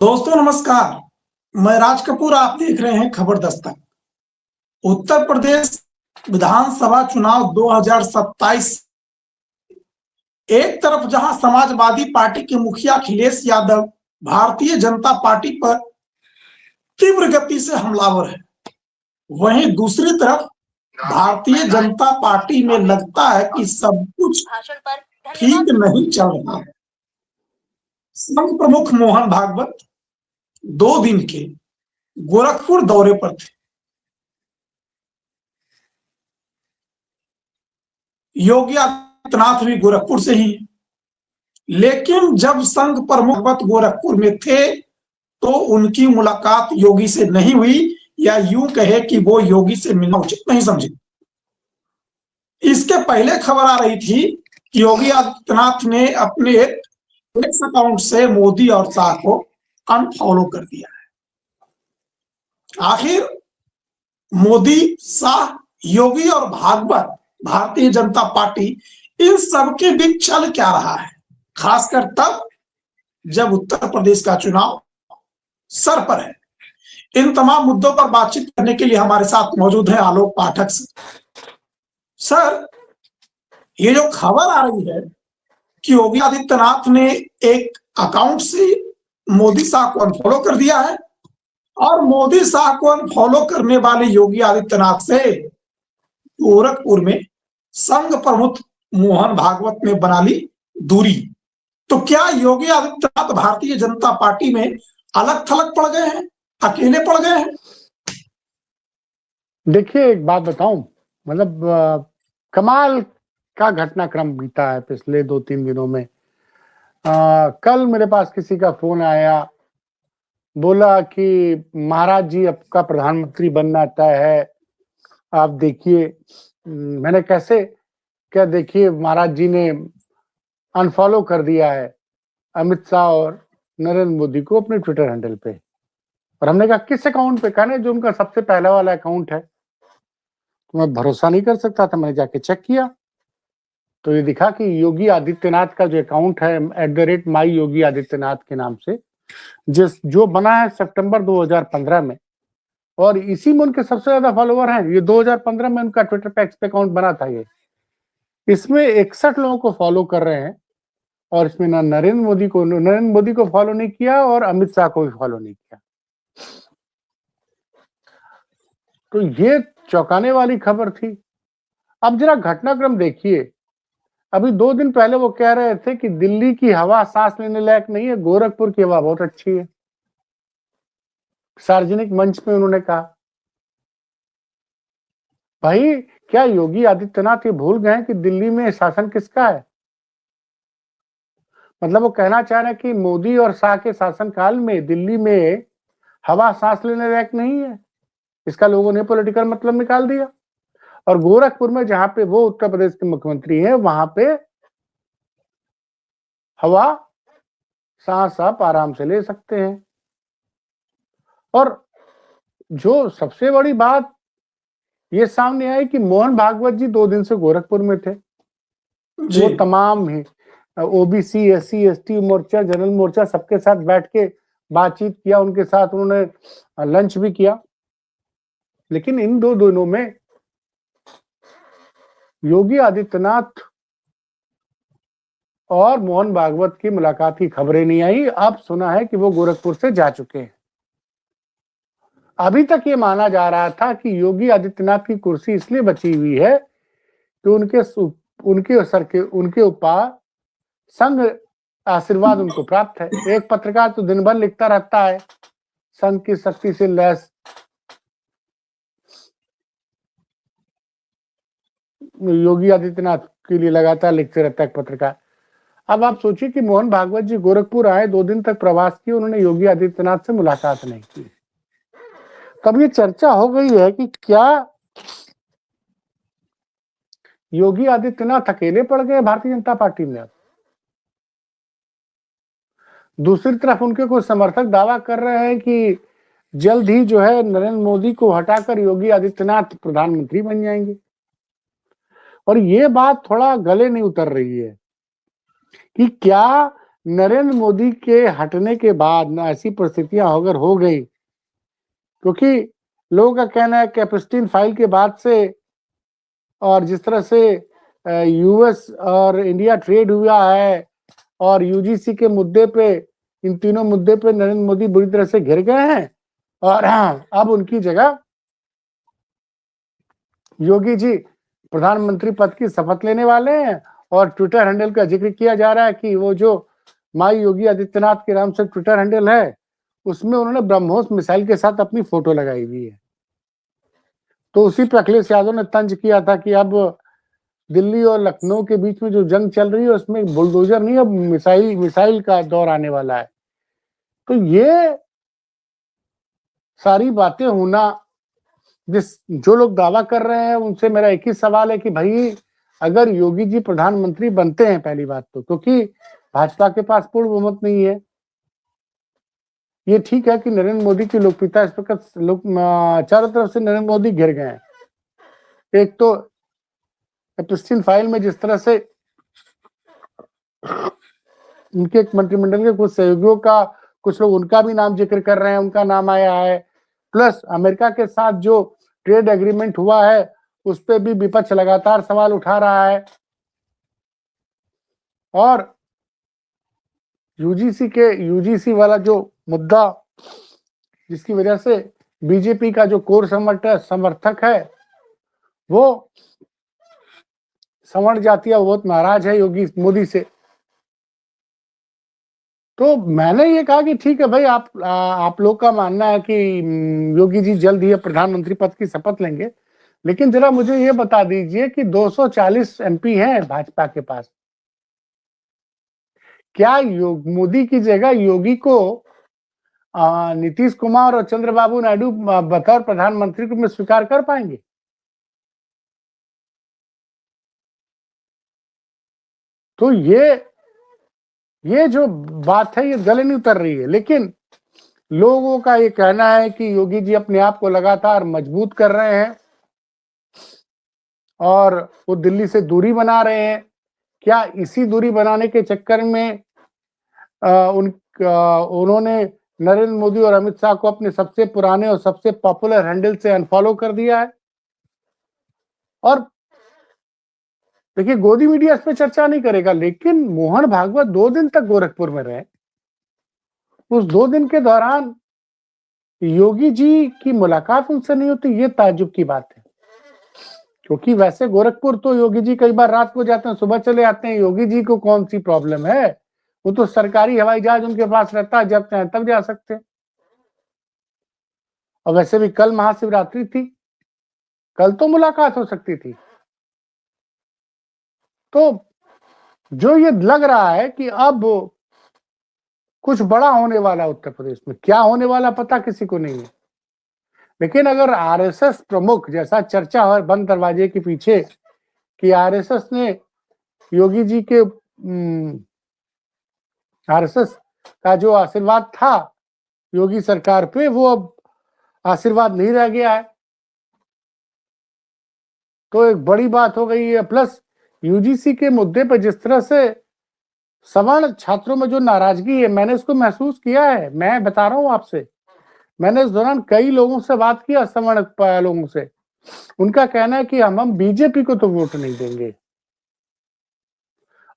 दोस्तों नमस्कार। मैं राज कपूर, आप देख रहे हैं खबर दस्तक। उत्तर प्रदेश विधानसभा चुनाव 2027। एक तरफ जहां समाजवादी पार्टी के मुखिया अखिलेश यादव भारतीय जनता पार्टी पर तीव्र गति से हमलावर है, वहीं दूसरी तरफ भारतीय जनता पार्टी में लगता है कि सब कुछ ठीक नहीं चल रहा है। संघ प्रमुख मोहन भागवत 2 दिन के गोरखपुर दौरे पर थे। योगी आदित्यनाथ भी गोरखपुर से ही, लेकिन जब संघ प्रमुख गोरखपुर में थे तो उनकी मुलाकात योगी से नहीं हुई, या यूं कहे कि वो योगी से मिलना उचित नहीं समझे। इसके पहले खबर आ रही थी कि योगी आदित्यनाथ ने अपने एक्स अकाउंट से मोदी और शाह को अनफॉलो कर दिया है। आखिर मोदी, शाह, योगी और भागवत, भारतीय जनता पार्टी, इन सबके बीच चल क्या रहा है, खासकर तब जब उत्तर प्रदेश का चुनाव सर पर है। इन तमाम मुद्दों पर बातचीत करने के लिए हमारे साथ मौजूद है आलोक पाठक सर। ये जो खबर आ रही है कि योगी आदित्यनाथ ने एक अकाउंट से मोदी शाह को अनफॉलो कर दिया है, और मोदी शाह को अनफॉलो करने वाले योगी आदित्यनाथ से गोरखपुर में संघ प्रमुख मोहन भागवत ने बना ली दूरी, तो क्या योगी आदित्यनाथ भारतीय जनता पार्टी में अलग थलग पड़ गए हैं, अकेले पड़ गए हैं? देखिए, एक बात बताऊं, मतलब कमाल का घटनाक्रम बीता है पिछले 2-3 दिनों में। कल मेरे पास किसी का फोन आया, बोला कि महाराज जी आपका प्रधानमंत्री बनना तय है, आप देखिए। मैंने कैसे, क्या देखिए, महाराज जी ने अनफॉलो कर दिया है अमित शाह और नरेंद्र मोदी को अपने ट्विटर हैंडल पे। और हमने कहा किस अकाउंट पे? कहने जो उनका सबसे पहला वाला अकाउंट है। तो मैं भरोसा नहीं कर सकता था, मैंने जाके चेक किया तो ये दिखा कि योगी आदित्यनाथ का जो अकाउंट है @माई योगी आदित्यनाथ के नाम से, जो बना है सितंबर 2015 में, और इसी में उनके सबसे ज्यादा फॉलोवर हैं। ये 2015 में उनका ट्विटर पे एक्स पे अकाउंट बना था। ये इसमें 61 लोगों को फॉलो कर रहे हैं, और इसमें ना नरेंद्र मोदी को फॉलो नहीं किया और अमित शाह को भी फॉलो नहीं किया। तो ये चौंकाने वाली खबर थी। अब जरा घटनाक्रम देखिए। अभी 2 दिन पहले वो कह रहे थे कि दिल्ली की हवा सांस लेने लायक नहीं है, गोरखपुर की हवा बहुत अच्छी है। सार्वजनिक मंच में उन्होंने कहा। भाई, क्या योगी आदित्यनाथ ये भूल गए कि दिल्ली में शासन किसका है? मतलब वो कहना चाह रहे हैं कि मोदी और शाह के शासनकाल में दिल्ली में हवा सांस लेने लायक नहीं है। इसका लोगों ने पॉलिटिकल मतलब निकाल दिया। और गोरखपुर में, जहां पे वो उत्तर प्रदेश के मुख्यमंत्री हैं, वहां पे हवा सांस आप आराम से ले सकते हैं। और जो सबसे बड़ी बात ये सामने आई कि मोहन भागवत जी 2 दिन से गोरखपुर में थे। वो तमाम ही ओबीसी, एससी, एसटी मोर्चा, जनरल मोर्चा, सबके साथ बैठ के बातचीत किया, उनके साथ उन्होंने लंच भी किया। लेकिन इन 2 दिनों में योगी आदित्यनाथ और मोहन भागवत की मुलाकात की खबरें नहीं आई। अब सुना है कि वो गोरखपुर से जा चुके हैं। अभी तक ये माना जा रहा था कि योगी आदित्यनाथ की कुर्सी इसलिए बची हुई है कि उनके ऊपर संघ आशीर्वाद उनको प्राप्त है। एक पत्रकार तो दिन भर लिखता रहता है संघ की शक्ति से लैस योगी आदित्यनाथ के लिए लगातार लिखते रहता है पत्रकार। अब आप सोचिए कि मोहन भागवत जी गोरखपुर आए, 2 दिन तक प्रवास किए, उन्होंने योगी आदित्यनाथ से मुलाकात नहीं की। तब ये चर्चा हो गई है कि क्या योगी आदित्यनाथ अकेले पड़ गए भारतीय जनता पार्टी में। दूसरी तरफ उनके कुछ समर्थक दावा कर रहे हैं कि जल्द ही जो है नरेंद्र मोदी को हटाकर योगी आदित्यनाथ प्रधानमंत्री बन जाएंगे। और ये बात थोड़ा गले नहीं उतर रही है कि क्या नरेंद्र मोदी के हटने के बाद ना ऐसी परिस्थितियां अगर हो गई, क्योंकि लोगों का कहना है कि एपस्टीन फाइल के बाद से और जिस तरह से यूएस और इंडिया ट्रेड हुआ है और यूजीसी के मुद्दे पे, इन तीनों मुद्दे पे नरेंद्र मोदी बुरी तरह से घिर गए हैं और अब उनकी जगह योगी जी प्रधानमंत्री पद की शपथ लेने वाले हैं। और ट्विटर हैंडल का जिक्र किया जा रहा है कि वो जो माई योगी आदित्यनाथ के नाम से ट्विटर हैंडल है, उसमें उन्होंने ब्रह्मोस मिसाइल के साथ अपनी फोटो लगाई हुई है। तो उसी पर अखिलेश यादव ने तंज किया था कि अब दिल्ली और लखनऊ के बीच में जो जंग चल रही है उसमें बुलडोजर नहीं, अब मिसाइल का दौर आने वाला है। तो ये सारी बातें होना, जो लोग दावा कर रहे हैं उनसे मेरा एक ही सवाल है कि भाई अगर योगी जी प्रधानमंत्री बनते हैं, पहली बात तो क्योंकि भाजपा के पास पूर्ण बहुमत नहीं है। ये ठीक है कि नरेंद्र मोदी की लोकप्रियता इस प्रकार लोग चारों तरफ से नरेंद्र मोदी घिर गए हैं। एक तो एपस्टीन फाइल में जिस तरह से उनके मंत्रिमंडल के कुछ सहयोगियों का, कुछ लोग उनका भी नाम जिक्र कर रहे हैं, उनका नाम आया है, प्लस अमेरिका के साथ जो ट्रेड एग्रीमेंट हुआ है उस पर भी विपक्ष लगातार सवाल उठा रहा है। और यूजीसी वाला जो मुद्दा जिसकी वजह से बीजेपी का जो कोर समर्थक है वो सवर्ण जातीय बहुत नाराज है योगी मोदी से। तो मैंने ये कहा कि ठीक है भाई, आप लोग का मानना है कि योगी जी जल्द ही प्रधानमंत्री पद की शपथ लेंगे, लेकिन जरा मुझे ये बता दीजिए कि 240 एमपी हैं भाजपा के पास, क्या मोदी की जगह योगी को नीतीश कुमार और चंद्रबाबू नायडू बतौर प्रधानमंत्री को में स्वीकार कर पाएंगे? तो ये जो बात है ये गले नहीं उतर रही है। लेकिन लोगों का ये कहना है कि योगी जी अपने आप को लगातार मजबूत कर रहे हैं और वो दिल्ली से दूरी बना रहे हैं। क्या इसी दूरी बनाने के चक्कर में उन्होंने नरेंद्र मोदी और अमित शाह को अपने सबसे पुराने और सबसे पॉपुलर हैंडल से अनफॉलो कर दिया है? और देखिए, गोदी मीडिया इस पर चर्चा नहीं करेगा, लेकिन मोहन भागवत 2 दिन तक गोरखपुर में रहे। उस 2 दिन के दौरान योगी जी की मुलाकात उनसे नहीं होती, ये ताज्जुब की बात है। क्योंकि वैसे गोरखपुर तो योगी जी कई बार रात को जाते हैं, सुबह चले आते हैं। योगी जी को कौन सी प्रॉब्लम है? वो तो सरकारी हवाई जहाज उनके पास रहता है, जब चाहे तब जा सकते हैं। और वैसे भी कल महाशिवरात्रि थी, कल तो मुलाकात हो सकती थी। तो जो ये लग रहा है कि अब कुछ बड़ा होने वाला उत्तर प्रदेश में, क्या होने वाला पता किसी को नहीं है। लेकिन अगर आरएसएस प्रमुख, जैसा चर्चा है बंद दरवाजे के पीछे कि आरएसएस ने योगी जी के आरएसएस का जो आशीर्वाद था योगी सरकार पे, वो अब आशीर्वाद नहीं रह गया है, तो एक बड़ी बात हो गई है। प्लस यूजीसी के मुद्दे पर जिस तरह से सवर्ण छात्रों में जो नाराजगी है, मैंने इसको महसूस किया है। मैं बता रहा हूं आपसे, मैंने इस दौरान कई लोगों से बात किया, सवर्ण लोगों से। उनका कहना है कि हम बीजेपी को तो वोट नहीं देंगे।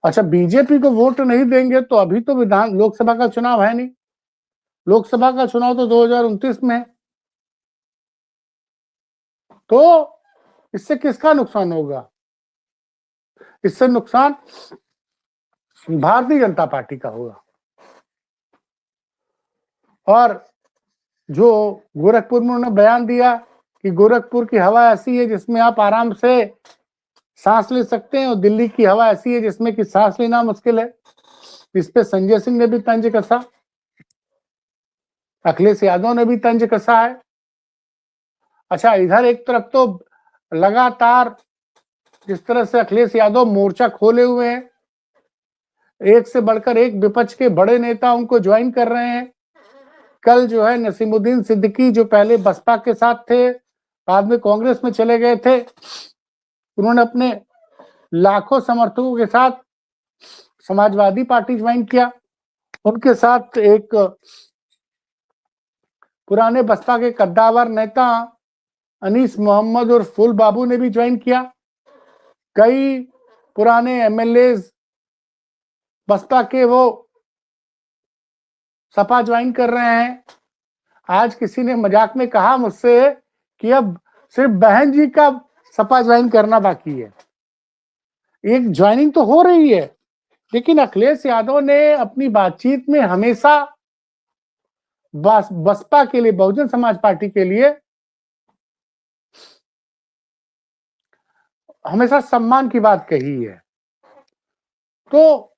अच्छा, बीजेपी को वोट नहीं देंगे तो अभी तो लोकसभा का चुनाव है नहीं। लोकसभा का चुनाव तो 2029 में है। तो इससे किसका नुकसान होगा? इससे नुकसान भारतीय जनता पार्टी का होगा। और जो गोरखपुर में उन्होंने बयान दिया कि गोरखपुर की हवा ऐसी है जिसमें आप आराम से सांस ले सकते हैं और दिल्ली की हवा ऐसी है जिसमें कि सांस लेना मुश्किल है, इस पे संजय सिंह ने भी तंज कसा, अखिलेश यादव ने भी तंज कसा है। अच्छा, इधर एक तरफ तो लगातार जिस तरह से अखिलेश यादव मोर्चा खोले हुए हैं, एक से बढ़कर एक विपक्ष के बड़े नेता उनको ज्वाइन कर रहे हैं। कल जो है नसीमुद्दीन सिद्दीकी, जो पहले बसपा के साथ थे, बाद में कांग्रेस में चले गए थे, उन्होंने अपने लाखों समर्थकों के साथ समाजवादी पार्टी ज्वाइन किया। उनके साथ एक पुराने बसपा के कद्दावर नेता अनीस मोहम्मद और फूल बाबू ने भी ज्वाइन किया। कई पुराने एमएलए बसपा के वो सपा ज्वाइन कर रहे हैं। आज किसी ने मजाक में कहा मुझसे कि अब सिर्फ बहन जी का सपा ज्वाइन करना बाकी है। एक ज्वाइनिंग तो हो रही है, लेकिन अखिलेश यादव ने अपनी बातचीत में हमेशा बसपा के लिए, बहुजन समाज पार्टी के लिए हमेशा सम्मान की बात कही है। तो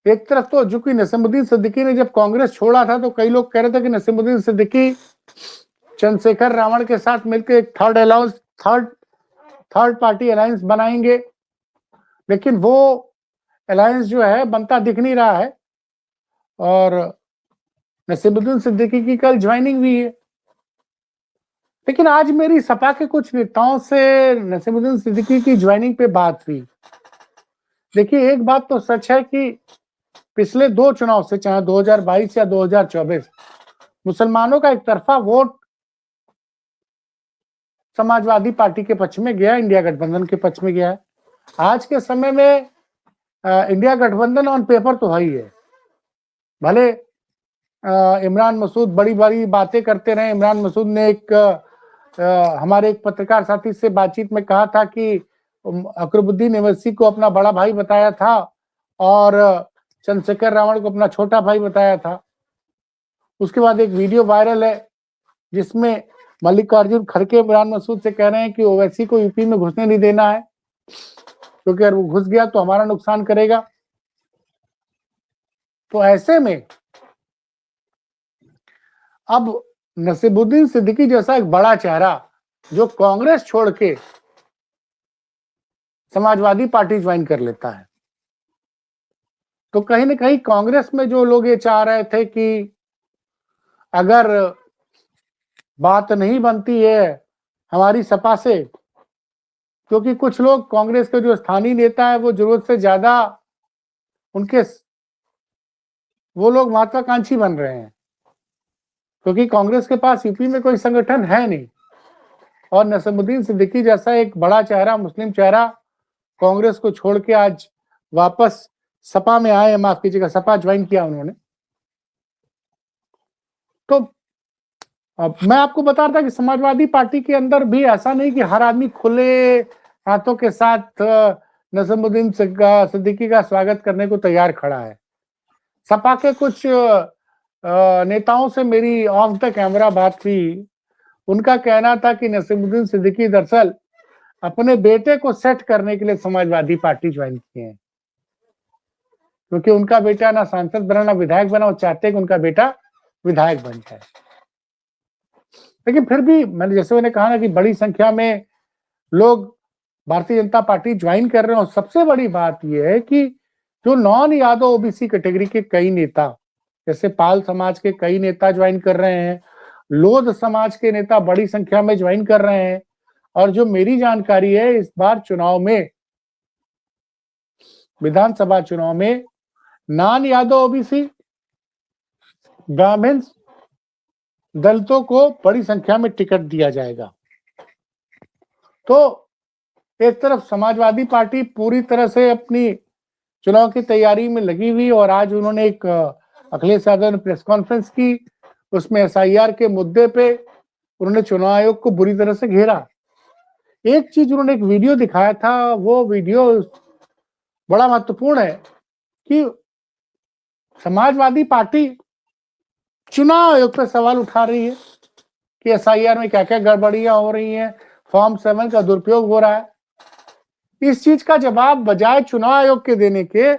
एक तरफ तो जो कि नसीमुद्दीन सिद्दीकी ने जब कांग्रेस छोड़ा था तो कई लोग कह रहे थे कि नसीमुद्दीन सिद्दीकी चंद्रशेखर रावण के साथ मिलकर एक थर्ड पार्टी अलायंस बनाएंगे, लेकिन वो अलायंस जो है बनता दिख नहीं रहा है। और नसीमुद्दीन सिद्दीकी की कल ज्वाइनिंग हुई है, लेकिन आज मेरी सपा के कुछ नेताओं से नसीमुद्दीन सिद्दीकी की ज्वाइनिंग पे बात हुई। देखिए, एक बात तो सच है कि पिछले 2 चुनाव से, चाहे 2022 या 2024, मुसलमानों का एक तरफा वोट समाजवादी पार्टी के पक्ष में गया, इंडिया गठबंधन के पक्ष में गया है। आज के समय में इंडिया गठबंधन ऑन पेपर तो है ही है। भले इमरान मसूद बड़ी बड़ी बातें करते रहे। इमरान मसूद ने हमारे एक पत्रकार साथी से बातचीत में कहा था कि अकरुद्दीन ओवैसी को अपना बड़ा भाई बताया था और चंद्रशेखर रावण को अपना छोटा भाई बताया था। उसके बाद एक वीडियो वायरल है जिसमें मल्लिकार्जुन खड़गे इमरान मसूद से कह रहे हैं कि ओवैसी को यूपी में घुसने नहीं देना है, क्योंकि अगर वो घुस गया तो हमारा नुकसान करेगा। तो ऐसे में अब नसीमुद्दीन सिद्दीकी जैसा एक बड़ा चेहरा जो कांग्रेस छोड़ के समाजवादी पार्टी ज्वाइन कर लेता है, तो कहीं ना कहीं कांग्रेस में जो लोग ये चाह रहे थे कि अगर बात नहीं बनती है हमारी सपा से, क्योंकि कुछ लोग कांग्रेस के जो स्थानीय नेता है वो जरूरत से ज्यादा उनके वो लोग महत्वाकांक्षी बन रहे हैं, क्योंकि कांग्रेस के पास यूपी में कोई संगठन है नहीं। और नसीमुद्दीन सिद्दीकी जैसा एक बड़ा चेहरा, मुस्लिम चेहरा, कांग्रेस को छोड़ के आज वापस सपा में आए, माफ कीजिएगा सपा ज्वाइन किया उन्होंने। तो अब मैं आपको बता रहा था कि समाजवादी पार्टी के अंदर भी ऐसा नहीं कि हर आदमी खुले हाथों के साथ नसीमुद्दीन सिद्दीकी का स्वागत करने को तैयार खड़ा है। सपा के कुछ नेताओं से मेरी ऑफ द कैमरा बात हुई। उनका कहना था कि नसीमुद्दीन सिद्दीकी दरअसल अपने बेटे को सेट करने के लिए समाजवादी पार्टी ज्वाइन किए हैं, क्योंकि उनका बेटा ना सांसद बना ना विधायक बना। वो चाहते हैं कि उनका बेटा विधायक बन जाए। लेकिन फिर भी मैंने कहा ना कि बड़ी संख्या में लोग भारतीय जनता पार्टी ज्वाइन कर रहे हैं। और सबसे बड़ी बात यह है कि जो नॉन यादव ओबीसी कैटेगरी के कई नेता, जैसे पाल समाज के कई नेता ज्वाइन कर रहे हैं, लोध समाज के नेता बड़ी संख्या में ज्वाइन कर रहे हैं। और जो मेरी जानकारी है, इस बार चुनाव में, विधानसभा चुनाव में नॉन यादव ओबीसी, ब्राह्मण, दलितों को बड़ी संख्या में टिकट दिया जाएगा। तो एक तरफ समाजवादी पार्टी पूरी तरह से अपनी चुनाव की तैयारी में लगी हुई, और आज उन्होंने एक अखिलेश यादव ने प्रेस कॉन्फ्रेंस की, उसमें एसआईआर के मुद्दे पे उन्होंने चुनाव आयोग को बुरी तरह से घेरा। एक चीज उन्होंने एक वीडियो दिखाया था, वो वीडियो बड़ा महत्वपूर्ण है कि समाजवादी पार्टी चुनाव आयोग पर सवाल उठा रही है कि एसआईआर में क्या क्या गड़बड़ियां हो रही हैं, फॉर्म 7 का दुरुपयोग हो रहा है। इस चीज का जवाब बजाय चुनाव आयोग के देने के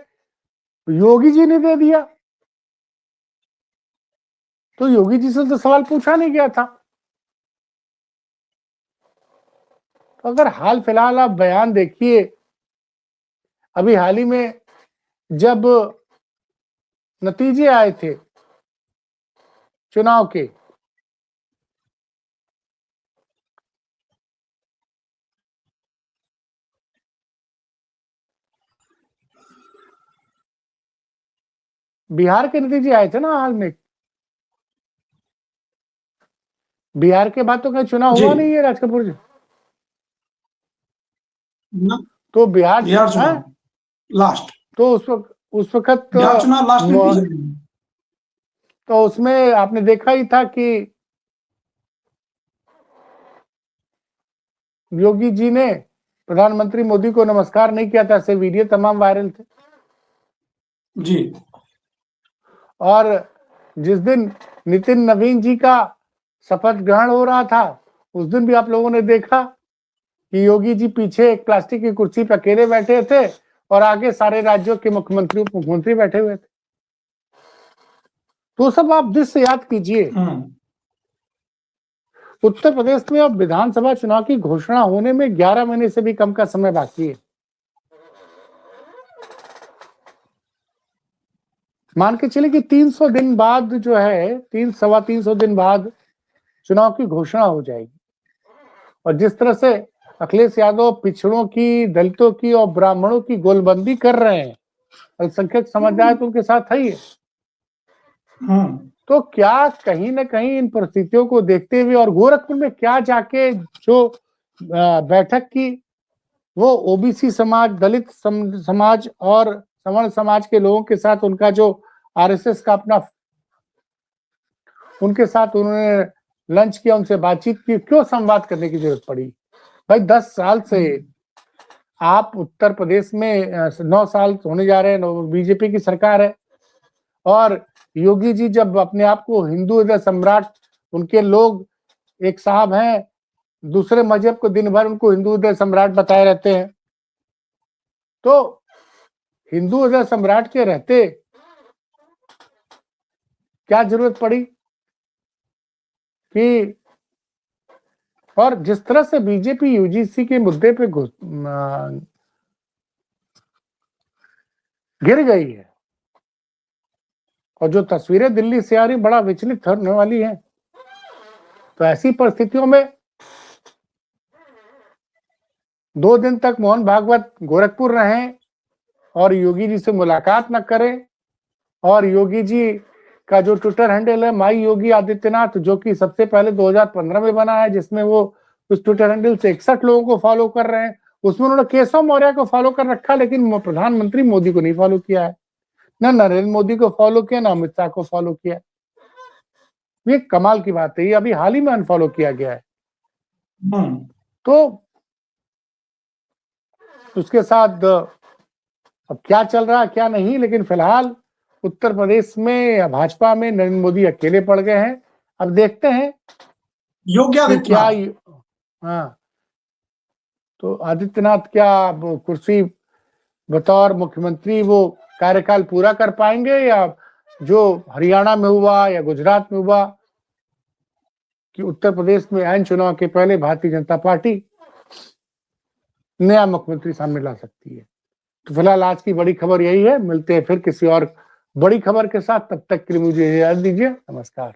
योगी जी ने दे दिया। तो योगी जी से तो सवाल पूछा नहीं गया था। तो अगर हाल फिलहाल आप बयान देखिए, अभी हाल ही में जब नतीजे आए थे चुनाव के, बिहार के नीतीश जी आए थे ना हाल में, बिहार के बाद तो कहीं चुनाव जी हुआ नहीं है राज कपूर जी, न, तो बिहार बिहार हैं? चुनाव लास्ट, तो उस वक्त बिहार चुनाव लास्ट में किया। तो उसमें आपने देखा ही था कि योगी जी ने प्रधानमंत्री मोदी को नमस्कार नहीं किया था, ऐसे वीडियो तमाम वायरल थे। जी और जिस दिन नितिन नवीन जी का शपथ ग्रहण हो रहा था, उस दिन भी आप लोगों ने देखा कि योगी जी पीछे एक प्लास्टिक की कुर्सी पर अकेले बैठे थे और आगे सारे राज्यों के मुख्यमंत्री उप मुख्यमंत्री बैठे हुए थे। तो सब आप दृश्य याद कीजिए। उत्तर प्रदेश में अब विधानसभा चुनाव की घोषणा होने में 11 महीने से भी कम का समय बाकी है। मान के चले कि 300 दिन बाद जो है, 300 दिन बाद चुनाव की घोषणा हो जाएगी। और जिस तरह से अखिलेश यादव पिछड़ों की, दलितों की और ब्राह्मणों की गोलबंदी कर रहे हैं, अल्पसंख्यक समुदाय तो उनके साथ है ही है। तो क्या कहीं ना कहीं इन परिस्थितियों को देखते हुए और गोरखपुर में क्या जाके जो बैठक की, वो ओबीसी समाज, दलित समाज और सवर्ण समाज के लोगों के साथ उनका जो आरएसएस का अपना, उनके साथ उन्होंने लंच किया, उनसे बातचीत की, क्यों संवाद करने की जरूरत पड़ी? भाई 10 साल से आप उत्तर प्रदेश में 9 साल होने जा रहे हैं, बीजेपी की सरकार है। और योगी जी जब अपने आप को हिंदू हृदय सम्राट, उनके लोग एक साहब हैं दूसरे मजहब को दिन भर उनको हिंदू हृदय सम्राट बताए रहते हैं, तो हिंदू हृदय सम्राट के रहते क्या जरूरत पड़ी कि, और जिस तरह से बीजेपी यूजीसी के मुद्दे पे गिर गई है और जो तस्वीरें दिल्ली से आ रही बड़ा विचलित करने वाली है। तो ऐसी परिस्थितियों में 2 दिन तक मोहन भागवत गोरखपुर रहें और योगी जी से मुलाकात न करें, और योगी जी का जो ट्विटर हैंडल है माई योगी आदित्यनाथ, जो कि सबसे पहले 2015 में बना है, जिसमें वो उस ट्विटर हैंडल से 61 लोगों को फॉलो कर रहे हैं, उसमें उन्होंने केशव मौर्य को फॉलो कर रखा, लेकिन प्रधानमंत्री मोदी को नहीं फॉलो किया है, न नरेंद्र मोदी को फॉलो किया, न अमित शाह को फॉलो किया। ये कमाल की बात है, ये अभी हाल ही में अनफॉलो किया गया है। तो उसके साथ अब क्या चल रहा है क्या नहीं, लेकिन फिलहाल उत्तर प्रदेश में भाजपा में नरेंद्र मोदी अकेले पड़ गए हैं। अब देखते हैं योगी आदित्यनाथ, हाँ, तो आदित्यनाथ क्या कुर्सी बतौर मुख्यमंत्री वो कार्यकाल पूरा कर पाएंगे, या जो हरियाणा में हुआ या गुजरात में हुआ कि उत्तर प्रदेश में आइन चुनाव के पहले भारतीय जनता पार्टी नया मुख्यमंत्री सामने ला सकती है। तो फिलहाल आज की बड़ी खबर यही है। मिलते हैं फिर किसी और बड़ी खबर के साथ, तब तक के लिए मुझे इजाजत दीजिए। नमस्कार।